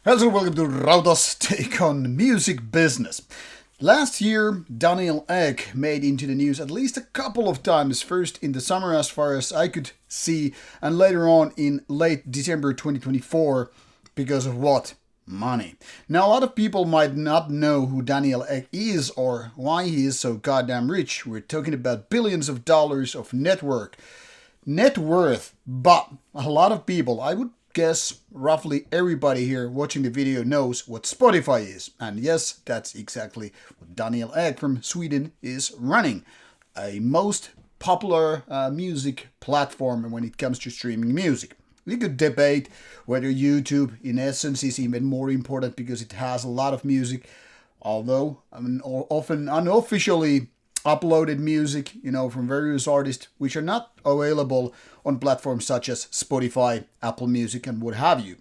Hello and welcome to Rauta's take on music business. Last year, Daniel Ek made into the news at least a couple of times, first in the summer as far as I could see, and later on in late December 2024 because of what? Money. Now, a lot of people might not know who Daniel Ek is or why he is so goddamn rich. We're talking about billions of dollars of net worth, but a lot of people, I would guess roughly everybody here watching the video knows what Spotify is. And yes, that's exactly what Daniel Ek from Sweden is running. A most popular music platform when it comes to streaming music. We could debate whether YouTube in essence is even more important because it has a lot of music, although often unofficially uploaded music, from various artists which are not available on platforms such as Spotify, Apple Music, and what have you.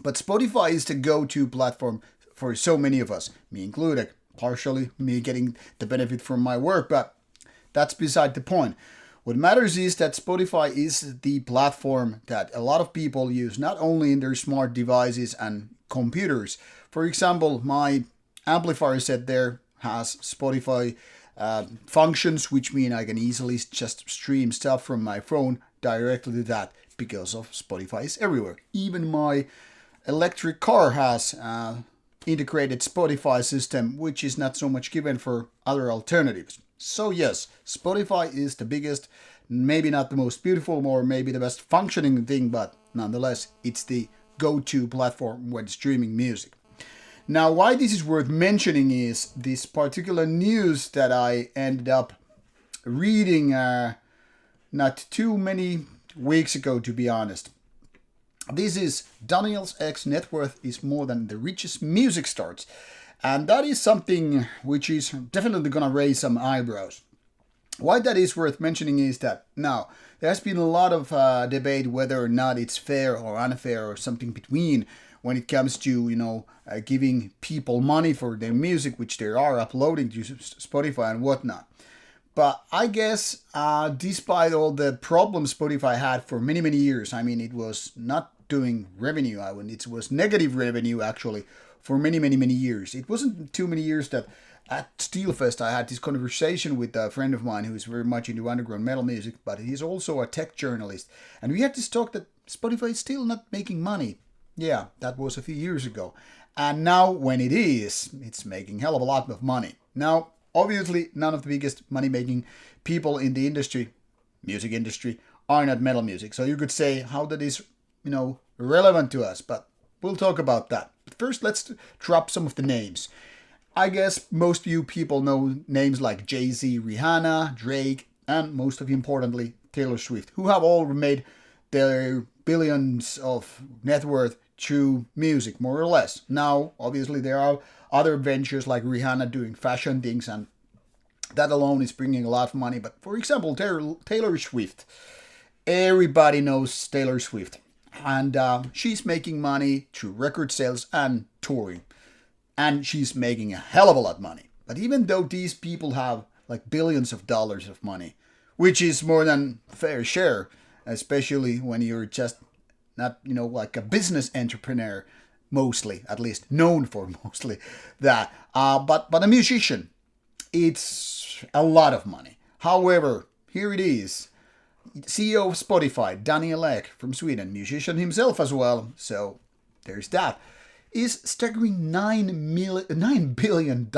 But Spotify is the go-to platform for so many of us, me included, partially me getting the benefit from my work, but that's beside the point. What matters is that Spotify is the platform that a lot of people use, not only in their smart devices and computers. For example, my amplifier set there has Spotify functions, which mean I can easily just stream stuff from my phone directly to that because of Spotify is everywhere. Even my electric car has integrated Spotify system, which is not so much given for other alternatives. So yes, Spotify is the biggest, maybe not the most beautiful, or maybe the best functioning thing, but nonetheless, it's the go-to platform when streaming music. Now, why this is worth mentioning is this particular news that I ended up reading not too many weeks ago, to be honest. This is Daniel Ek's net worth is more than the richest music stars. And that is something which is definitely going to raise some eyebrows. Why that is worth mentioning is that now there has been a lot of debate whether or not it's fair or unfair or something between when it comes to giving people money for their music which they are uploading to Spotify and whatnot. But I guess despite all the problems Spotify had for many years, I mean it was not doing revenue. It was negative revenue actually for many years. It wasn't too many years that at Steelfest I had this conversation with a friend of mine who is very much into underground metal music, but he's also a tech journalist, and we had this talk that Spotify is still not making money. Yeah, that was a few years ago. And now when it is, it's making hell of a lot of money. Now, obviously, none of the biggest money-making people in the industry, music industry, are not metal music. So you could say how that is, relevant to us, but we'll talk about that. But first, let's drop some of the names. I guess most of you people know names like Jay-Z, Rihanna, Drake, and most of you importantly, Taylor Swift, who have all made their billions of net worth through music, more or less. Now, obviously, there are other ventures like Rihanna doing fashion things, and that alone is bringing a lot of money. But for example, Taylor Swift. Everybody knows Taylor Swift. And she's making money through record sales and touring. And she's making a hell of a lot of money. But even though these people have like billions of dollars of money, which is more than fair share, especially when you're just not, like a business entrepreneur, mostly, at least known for mostly that. But a musician, it's a lot of money. However, here it is. CEO of Spotify, Daniel Ek from Sweden, musician himself as well, so there's that, is staggering $9 billion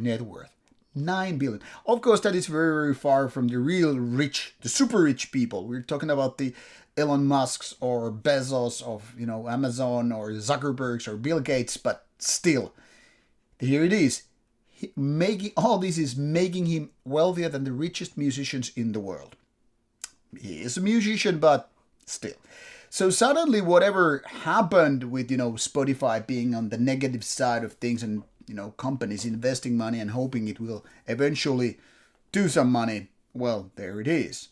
net worth. 9 billion. Of course, that is very far from the real rich, the super rich people. We're talking about the Elon Musks or Bezos of Amazon or Zuckerbergs or Bill Gates, but still, here it is. Making all this is making him wealthier than the richest musicians in the world. He is a musician, but still. So suddenly, whatever happened with Spotify being on the negative side of things and companies investing money and hoping it will eventually do some money, well, there it is.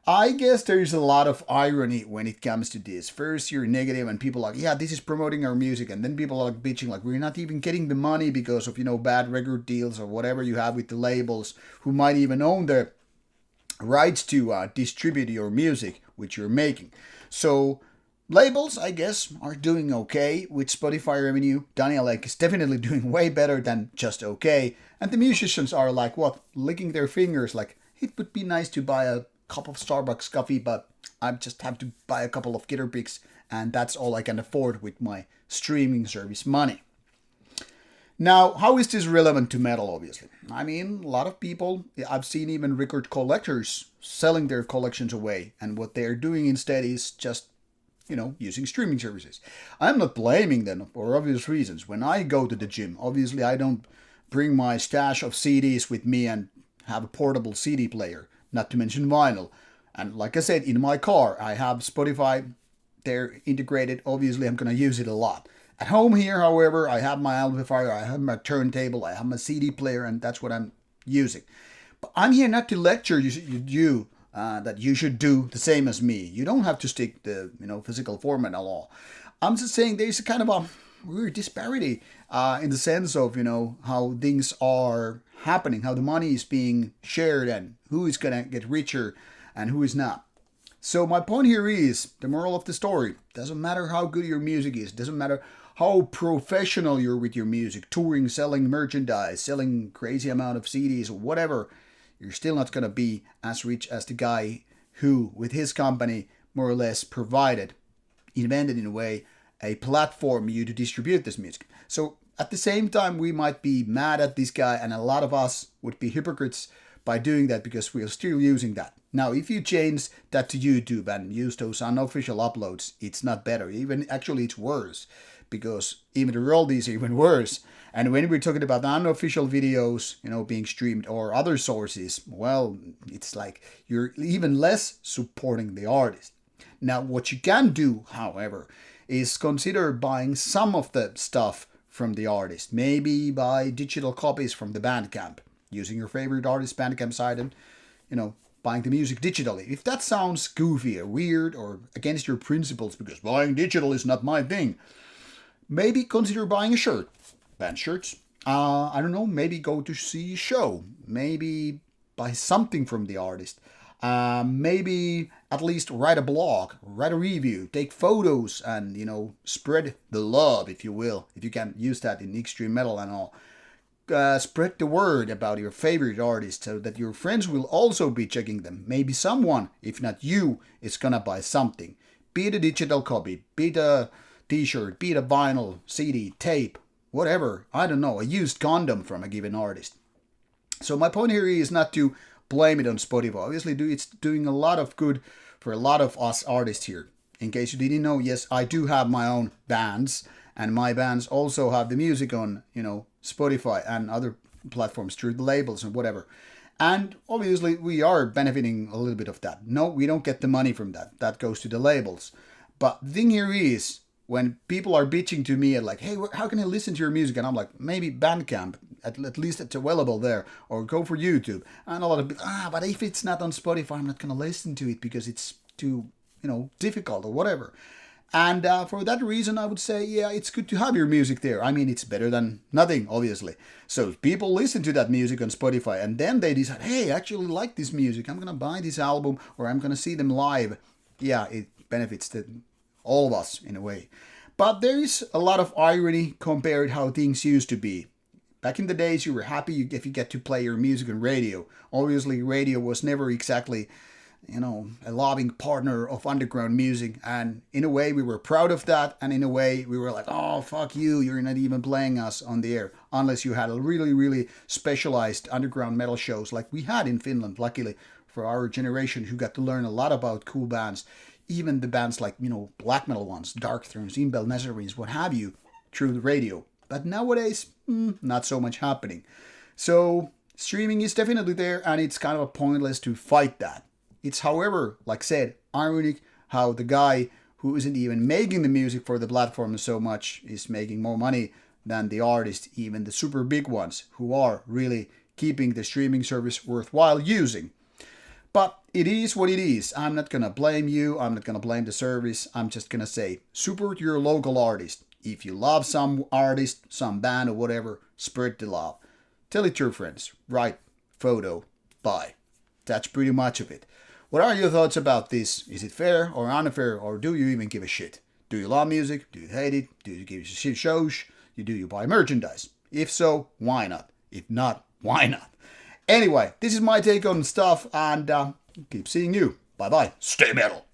I guess there's a lot of irony when it comes to this. First, you're negative and people are like, yeah, this is promoting our music. And then people are like bitching, like, we're not even getting the money because of, bad record deals or whatever you have with the labels who might even own the rights to distribute your music, which you're making. So Labels, I guess, are doing okay with Spotify revenue. Daniel Ek is definitely doing way better than just okay. And the musicians are like, what, licking their fingers like, it would be nice to buy a cup of Starbucks coffee, but I just have to buy a couple of guitar picks, and that's all I can afford with my streaming service money. Now, how is this relevant to metal, obviously? I mean, a lot of people, I've seen even record collectors selling their collections away, and what they're doing instead is just, using streaming services. I'm not blaming them for obvious reasons. When I go to the gym, obviously I don't bring my stash of CDs with me and have a portable CD player, not to mention vinyl. And like I said, in my car, I have Spotify. They're integrated. Obviously, I'm going to use it a lot. At home here, however, I have my amplifier, I have my turntable, I have my CD player, and that's what I'm using. But I'm here not to lecture you that you should do the same as me. You don't have to stick the physical format at all. I'm just saying there's a kind of a weird disparity in the sense of how things are happening, how the money is being shared, and who is gonna get richer and who is not. So my point here is the moral of the story: doesn't matter how good your music is, doesn't matter how professional you're with your music, touring, selling merchandise, selling crazy amount of CDs or whatever, you're still not going to be as rich as the guy who, with his company, more or less invented in a way, a platform you to distribute this music. So at the same time, we might be mad at this guy, and a lot of us would be hypocrites by doing that because we are still using that. Now, if you change that to YouTube and use those unofficial uploads, it's not better. Even actually, it's worse, because even the royalties are even worse. And when we're talking about unofficial videos, being streamed or other sources, well, it's like you're even less supporting the artist. Now, what you can do, however, is consider buying some of the stuff from the artist. Maybe buy digital copies from the Bandcamp, using your favorite artist Bandcamp site and, buying the music digitally. If that sounds goofy or weird or against your principles because buying digital is not my thing, maybe consider buying a shirt. Band shirts. I don't know, maybe go to see a show. Maybe buy something from the artist. Maybe at least write a blog, write a review, take photos and, spread the love, if you will, if you can use that in extreme metal and all. Spread the word about your favorite artist so that your friends will also be checking them. Maybe someone, if not you, is gonna buy something. Be it a digital copy, be it a t-shirt, be it a vinyl, CD, tape, whatever. I don't know, a used condom from a given artist. So my point here is not to blame it on Spotify. Obviously, it's doing a lot of good for a lot of us artists here. In case you didn't know, yes, I do have my own bands, and my bands also have the music on, Spotify and other platforms through the labels and whatever. And obviously, we are benefiting a little bit of that. No, we don't get the money from that. That goes to the labels. But the thing here is, when people are bitching to me and like, hey, how can I listen to your music? And I'm like, maybe Bandcamp, at least it's available there, or go for YouTube. And a lot of people, but if it's not on Spotify, I'm not going to listen to it because it's too, difficult or whatever. And for that reason, I would say, yeah, it's good to have your music there. I mean, it's better than nothing, obviously. So if people listen to that music on Spotify and then they decide, hey, I actually like this music, I'm going to buy this album or I'm going to see them live. Yeah, it benefits all of us in a way. But there is a lot of irony compared how things used to be. Back in the days, you were happy if you get to play your music on radio. Obviously, radio was never exactly a loving partner of underground music. And in a way, we were proud of that. And in a way, we were like, oh, fuck you. You're not even playing us on the air. Unless you had a really, really specialized underground metal shows like we had in Finland, luckily, for our generation who got to learn a lot about cool bands. Even the bands like, black metal ones, Dark Thrones, Imbel Nazarines, what have you, through the radio. But nowadays, not so much happening. So streaming is definitely there, and it's kind of pointless to fight that. It's, however, like I said, ironic how the guy who isn't even making the music for the platform so much is making more money than the artist, even the super big ones, who are really keeping the streaming service worthwhile using. But it is what it is. I'm not going to blame you. I'm not going to blame the service. I'm just going to say, support your local artist. If you love some artist, some band or whatever, spread the love. Tell it to your friends. Write, photo, buy. That's pretty much of it. What are your thoughts about this? Is it fair or unfair, or do you even give a shit? Do you love music? Do you hate it? Do you give it shit shows? Do you buy merchandise? If so, why not? If not, why not? Anyway, this is my take on stuff, and keep seeing you. Bye bye. Stay metal.